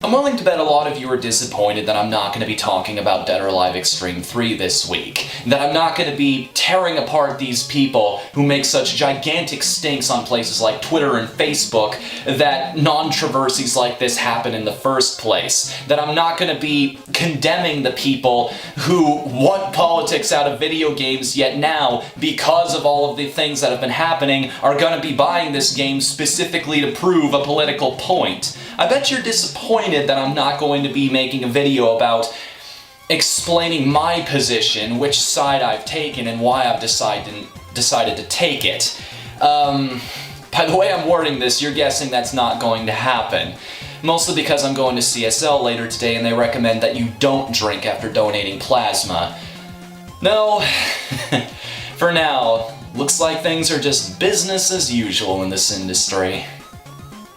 I'm willing to bet a lot of you are disappointed that I'm not going to be talking about Dead or Alive Extreme 3 this week. That I'm not going to be tearing apart these people who make such gigantic stinks on places like Twitter and Facebook that non-traversies like this happen in the first place. That I'm not going to be condemning the people who want politics out of video games, yet now, because of all of the things that have been happening, are going to be buying this game specifically to prove a political point. I bet you're disappointed that I'm not going to be making a video about explaining my position, which side I've taken, and why I've decided to take it. By the way I'm wording this, you're guessing that's not going to happen. Mostly because I'm going to CSL later today and they recommend that you don't drink after donating plasma. No, for now, looks like things are just business as usual in this industry.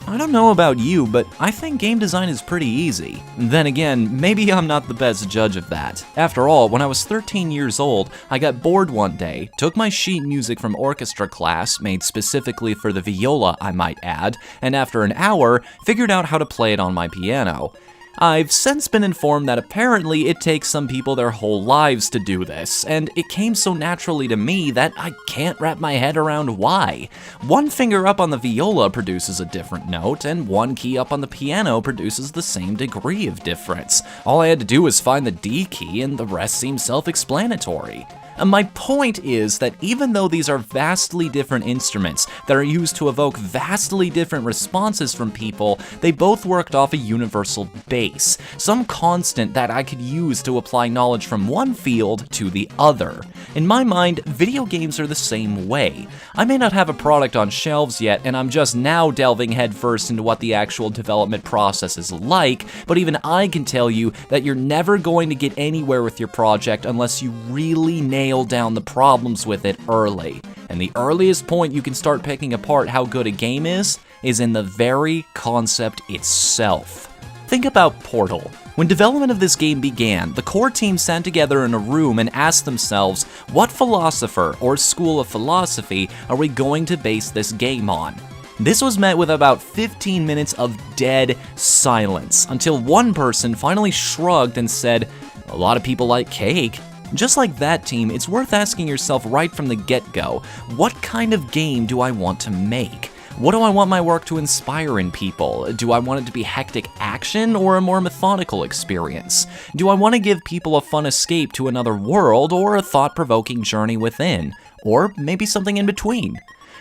I don't know about you, but I think game design is pretty easy. Then again, maybe I'm not the best judge of that. After all, when I was 13 years old, I got bored one day, took my sheet music from orchestra class, made specifically for the viola I might add, and after an hour, figured out how to play it on my piano. I've since been informed that apparently it takes some people their whole lives to do this, and it came so naturally to me that I can't wrap my head around why. One finger up on the viola produces a different note, and one key up on the piano produces the same degree of difference. All I had to do was find the D key, and the rest seemed self-explanatory. And my point is that even though these are vastly different instruments that are used to evoke vastly different responses from people, they both worked off a universal base, some constant that I could use to apply knowledge from one field to the other. In my mind, video games are the same way. I may not have a product on shelves yet, and I'm just now delving headfirst into what the actual development process is like, but even I can tell you that you're never going to get anywhere with your project unless you really nail down the problems with it early. And the earliest point you can start picking apart how good a game is in the very concept itself. Think about Portal. When development of this game began, the core team sat together in a room and asked themselves, what philosopher or school of philosophy are we going to base this game on? This was met with about 15 minutes of dead silence, until one person finally shrugged and said, "A lot of people like cake." Just like that, team, it's worth asking yourself right from the get-go, what kind of game do I want to make? What do I want my work to inspire in people? Do I want it to be hectic action or a more methodical experience? Do I want to give people a fun escape to another world or a thought-provoking journey within? Or maybe something in between?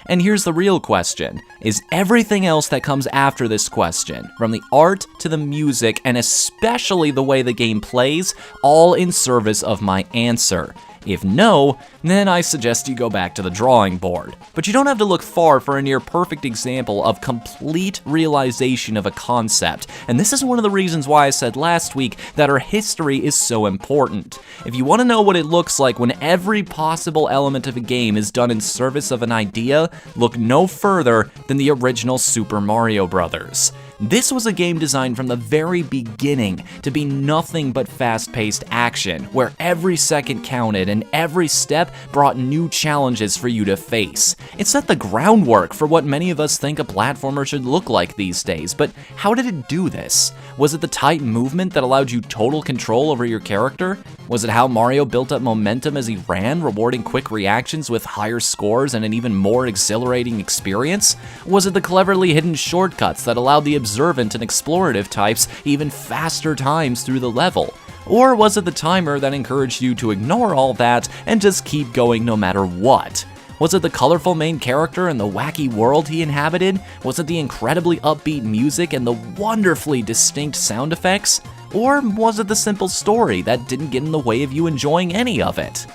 And here's the real question, is everything else that comes after this question, from the art to the music, and especially the way the game plays, all in service of my answer? If no, then I suggest you go back to the drawing board. But you don't have to look far for a near-perfect example of complete realization of a concept, and this is one of the reasons why I said last week that our history is so important. If you want to know what it looks like when every possible element of a game is done in service of an idea, look no further than the original Super Mario Bros. This was a game designed from the very beginning to be nothing but fast-paced action, where every second counted and every step brought new challenges for you to face. It set the groundwork for what many of us think a platformer should look like these days, but how did it do this? Was it the tight movement that allowed you total control over your character? Was it how Mario built up momentum as he ran, rewarding quick reactions with higher scores and an even more exhilarating experience? Was it the cleverly hidden shortcuts that allowed the observant and explorative types even faster times through the level? Or was it the timer that encouraged you to ignore all that and just keep going no matter what? Was it the colorful main character and the wacky world he inhabited? Was it the incredibly upbeat music and the wonderfully distinct sound effects? Or was it the simple story that didn't get in the way of you enjoying any of it?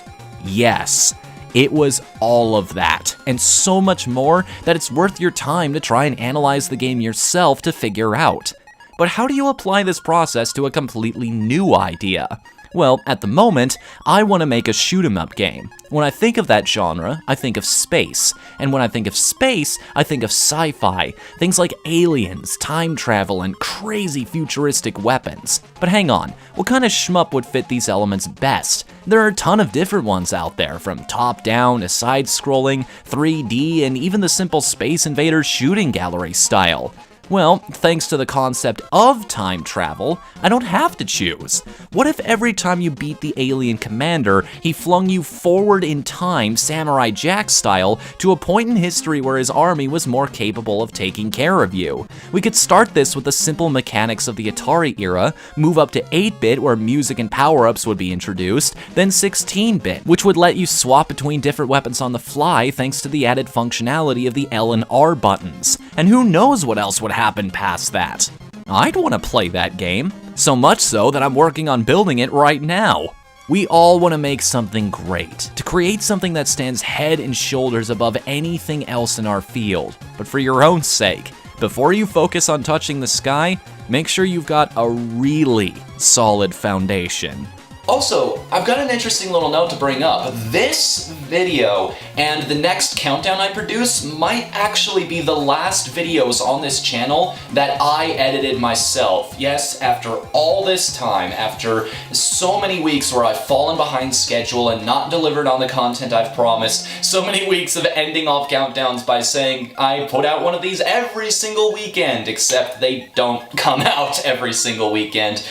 Yes, it was all of that, and so much more that it's worth your time to try and analyze the game yourself to figure out. But how do you apply this process to a completely new idea? Well, at the moment, I want to make a shoot-'em-up game. When I think of that genre, I think of space. And when I think of space, I think of sci-fi. Things like aliens, time travel, and crazy futuristic weapons. But hang on, what kind of shmup would fit these elements best? There are a ton of different ones out there, from top-down to side-scrolling, 3D, and even the simple Space Invaders shooting gallery style. Well, thanks to the concept of time travel, I don't have to choose. What if every time you beat the alien commander, he flung you forward in time, Samurai Jack style, to a point in history where his army was more capable of taking care of you? We could start this with the simple mechanics of the Atari era, move up to 8-bit where music and power-ups would be introduced, then 16-bit, which would let you swap between different weapons on the fly thanks to the added functionality of the L and R buttons. And who knows what else would happen past that? I'd want to play that game. So much so that I'm working on building it right now. We all want to make something great, to create something that stands head and shoulders above anything else in our field. But for your own sake, before you focus on touching the sky, make sure you've got a really solid foundation. Also, I've got an interesting little note to bring up. This video and the next countdown I produce might actually be the last videos on this channel that I edited myself. Yes, after all this time, after so many weeks where I've fallen behind schedule and not delivered on the content I've promised, so many weeks of ending off countdowns by saying I put out one of these every single weekend, except they don't come out every single weekend.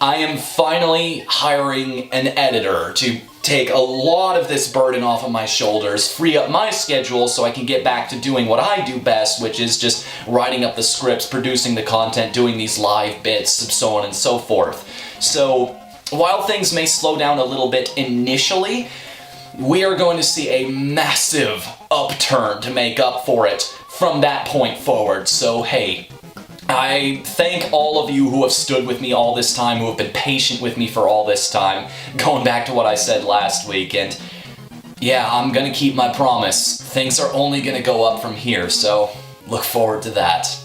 I am finally hiring an editor to take a lot of this burden off of my shoulders, free up my schedule so I can get back to doing what I do best, which is just writing up the scripts, producing the content, doing these live bits, so on and so forth. So, while things may slow down a little bit initially, we are going to see a massive upturn to make up for it from that point forward. So, hey, I thank all of you who have stood with me all this time, who have been patient with me for all this time, going back to what I said last week, and yeah, I'm gonna keep my promise. Things are only gonna go up from here, so look forward to that.